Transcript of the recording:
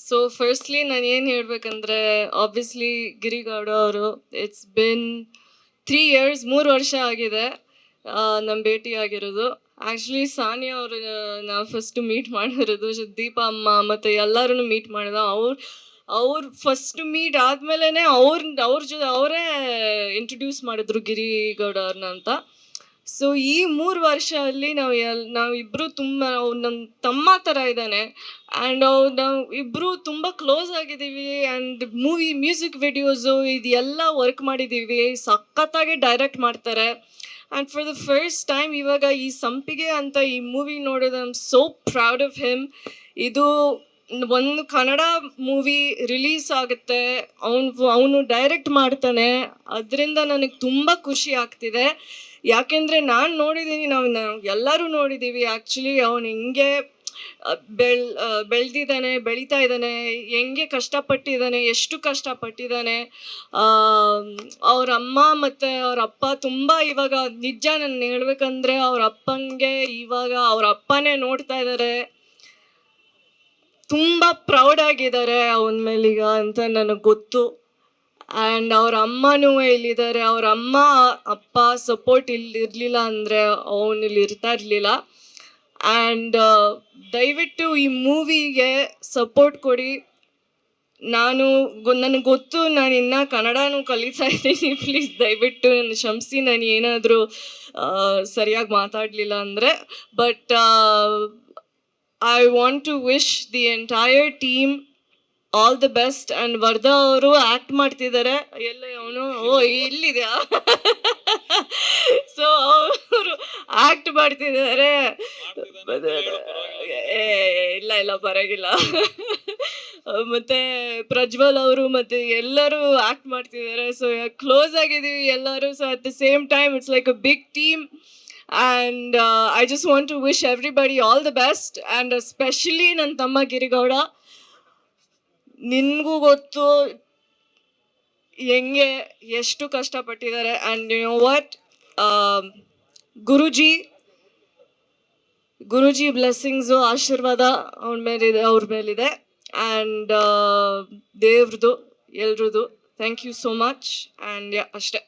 So firstly ನಾನು ಏನು ಹೇಳ್ಬೇಕಂದ್ರೆ ಆಬ್ವಿಯಸ್ಲಿ ಗಿರಿಗೌಡ ಅವರು ಇಟ್ಸ್ ಬಿನ್ 3 years 3 ವರ್ಷ ಆಗಿದೆ ನಮ್ಮ ಭೇಟಿ ಆಗಿರೋದು. ಆ್ಯಕ್ಚುಲಿ ಸಾನಿಯಾ ಅವರು ನಾವು ಫಸ್ಟ್ ಮೀಟ್ ಮಾಡಿರೋದು, ದೀಪಾ ಅಮ್ಮ ಮತ್ತು ಎಲ್ಲರೂ ಮೀಟ್ ಮಾಡಿದ. ಅವ್ರು ಫಸ್ಟ್ ಮೀಟ್ ಆದಮೇಲೆ ಅವರೇ ಇಂಟ್ರೊಡ್ಯೂಸ್ ಮಾಡಿದ್ರು ಗಿರಿಗೌಡ ಅವ್ರನ್ನ ಅಂತ. ಸೊ ಈ 3 ವರ್ಷದಲ್ಲಿ ನಾವಿಬ್ಬರು ತುಂಬ, ನಮ್ಮ ತಮ್ಮ ಥರ ಇದ್ದಾನೆ. ಆ್ಯಂಡ್ ನಾವು ಇಬ್ಬರು ತುಂಬ ಕ್ಲೋಸ್ ಆಗಿದ್ದೀವಿ. ಆ್ಯಂಡ್ ಮ್ಯೂಸಿಕ್ ವಿಡಿಯೋಸು ಇದೆಲ್ಲ ವರ್ಕ್ ಮಾಡಿದ್ದೀವಿ. ಸಖತ್ತಾಗಿ ಡೈರೆಕ್ಟ್ ಮಾಡ್ತಾರೆ. And for the first time ಇವಾಗ ಈ ಸಂಪಿಗೆ ಅಂತ ಈ ಮೂವಿ ನೋಡಿದ್ರೆ I am so proud of him. ಇದು ಒಂದು ಕನ್ನಡ ಮೂವಿ ರಿಲೀಸ್ ಆಗುತ್ತೆ, ಅವನು ಡೈರೆಕ್ಟ್ ಮಾಡ್ತಾನೆ. ಅದರಿಂದ ನನಗೆ ತುಂಬ ಖುಷಿ ಆಗ್ತಿದೆ. ಯಾಕೆಂದರೆ ನಾನು ನೋಡಿದ್ದೀನಿ, ನಾವು ಎಲ್ಲರೂ ನೋಡಿದ್ದೀವಿ ಆ್ಯಕ್ಚುಲಿ ಅವನು ಹೆಂಗೆ ಬೆಳೀತಾ ಇದ್ದಾನೆ, ಹೆಂಗೆ ಕಷ್ಟಪಟ್ಟಿದ್ದಾನೆ, ಎಷ್ಟು ಕಷ್ಟಪಟ್ಟಿದ್ದಾನೆ. ಅವ್ರ ಅಮ್ಮ ಮತ್ತು ಅವ್ರ ಅಪ್ಪ ತುಂಬ ಇವಾಗ ನಿಜ ನಾನು ಹೇಳ್ಬೇಕಂದ್ರೆ ಅವ್ರ ಅಪ್ಪಂಗೆ ಇವಾಗ ಅವ್ರ ಅಪ್ಪನೇ ನೋಡ್ತಾ ಇದ್ದಾರೆ. ತುಂಬ ಪ್ರೌಡ್ ಆಗಿದ್ದಾರೆ ಅವನ ಮೇಲೀಗ ಅಂತ ನನಗೆ ಗೊತ್ತು. ಆ್ಯಂಡ್ ಅವ್ರ ಅಮ್ಮನೂ ಇಲ್ಲಿದ್ದಾರೆ. ಅವ್ರ ಅಮ್ಮ ಅಪ್ಪ ಸಪೋರ್ಟ್ ಇರಲಿಲ್ಲ ಅಂದರೆ ಅವನಲ್ಲಿ ಇರ್ತಾ ಇರಲಿಲ್ಲ. ಆ್ಯಂಡ್ ದಯವಿಟ್ಟು ಈ ಮೂವಿಗೆ ಸಪೋರ್ಟ್ ಕೊಡಿ. ನನಗೆ ಗೊತ್ತು ನಾನು ಇನ್ನೂ ಕನ್ನಡನೂ ಕಲಿತಾ ಇದ್ದೀನಿ. ಪ್ಲೀಸ್ ದಯವಿಟ್ಟು ನನ್ನ ಕ್ಷಮಿಸಿ, ನಾನು ಏನಾದರೂ ಸರಿಯಾಗಿ ಮಾತಾಡಲಿಲ್ಲ ಅಂದರೆ. But I want to wish the entire team all the best. And Wardha ಅವರು ಆ್ಯಕ್ಟ್ ಮಾಡ್ತಿದ್ದಾರೆ. ಎಲ್ಲ ಅವನು ಇಲ್ಲಿದೆಯಾ ಸೊ ಅವರು ಆ್ಯಕ್ಟ್ ಮಾಡ್ತಿದ್ದಾರೆ. ಇಲ್ಲ ಪರವಾಗಿಲ್ಲ. ಮತ್ತು ಪ್ರಜ್ವಲ್ ಅವರು ಮತ್ತು ಎಲ್ಲರೂ ಆ್ಯಕ್ಟ್ ಮಾಡ್ತಿದ್ದಾರೆ. ಸೊ ಕ್ಲೋಸ್ ಆಗಿದ್ದೀವಿ ಎಲ್ಲರೂ. So at the same time it's like a big team. And I just want to wish everybody all the best. And especially ನನ್ನ ತಮ್ಮ ಗಿರಿಗೌಡ, ನಿನಗೂ ಗೊತ್ತು ಹೆಂಗೆ ಎಷ್ಟು ಕಷ್ಟಪಟ್ಟಿದ್ದಾರೆ. And you know what, Guruji blessings, ಆಶೀರ್ವಾದ ಅವ್ರ ಮೇಲಿದೆ. ಆ್ಯಂಡ್ ದೇವ್ರದ್ದು ಎಲ್ರದ್ದು thank you so much. And ಅಷ್ಟೇ.